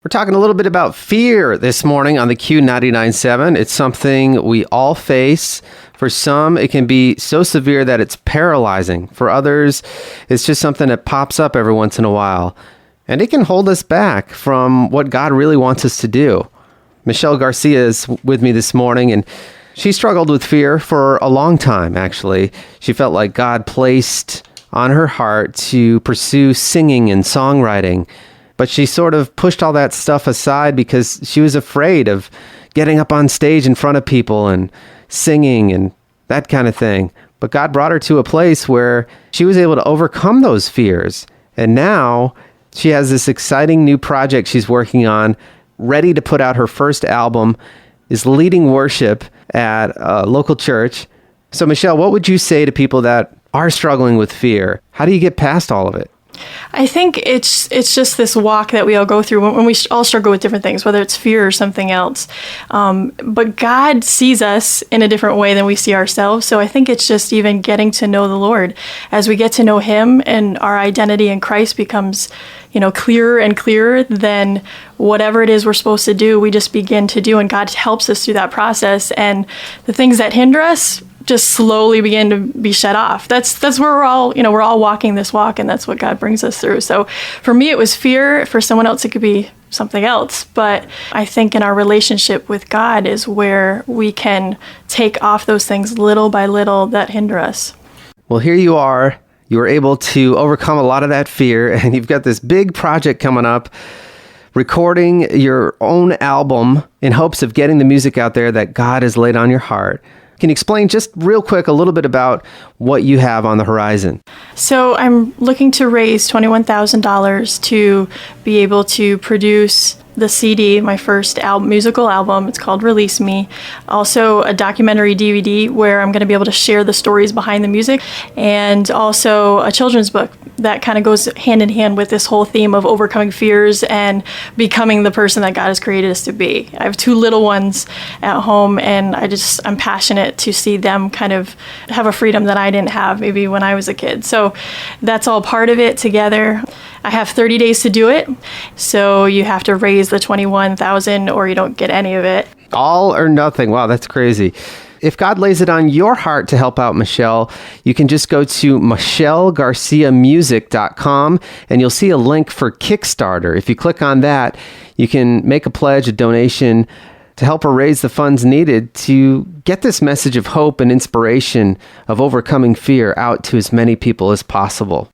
We're talking a little bit about fear this morning on the Q99.7. It's something we all face. For some, it can be so severe that it's paralyzing. For others, it's just something that pops up every once in a while. And it can hold us back from what God really wants us to do. Michelle Garcia is with me this morning, and she struggled with fear for a long time, actually. She felt like God placed on her heart to pursue singing and songwriting. But she sort of pushed all that stuff aside because she was afraid of getting up on stage in front of people and singing and that kind of thing. But God brought her to a place where she was able to overcome those fears. And now she has this exciting new project she's working on, ready to put out her first album, is leading worship at a local church. So Michelle, what would you say to people that are struggling with fear? How do you get past all of it? I think it's just this walk that we all go through when we all struggle with different things, whether it's fear or something else. But God sees us in a different way than we see ourselves. So I think it's just even getting to know the Lord. As we get to know Him and our identity in Christ becomes, clearer and clearer, then whatever it is we're supposed to do, we just begin to do. And God helps us through that process. And the things that hinder us just slowly begin to be shut off. That's where we're all walking this walk, and that's what God brings us through. So for me, it was fear. For someone else, it could be something else. But I think in our relationship with God is where we can take off those things little by little that hinder us. Well, here you are. You were able to overcome a lot of that fear, and you've got this big project coming up, recording your own album in hopes of getting the music out there that God has laid on your heart. Can you explain just real quick a little bit about what you have on the horizon? So I'm looking to raise $21,000 to be able to produce the CD, my first musical album. It's called Release Me. Also a documentary DVD where I'm going to be able to share the stories behind the music, and also a children's book that kind of goes hand in hand with this whole theme of overcoming fears and becoming the person that God has created us to be. I have two little ones at home, and I'm passionate to see them kind of have a freedom that I didn't have maybe when I was a kid. So that's all part of it together. I have 30 days to do it. So you have to raise the $21,000 or you don't get any of it. All or nothing. Wow, that's crazy. If God lays it on your heart to help out Michelle, you can just go to michellegarciamusic.com and you'll see a link for Kickstarter. If you click on that, you can make a pledge, a donation to help her raise the funds needed to get this message of hope and inspiration of overcoming fear out to as many people as possible.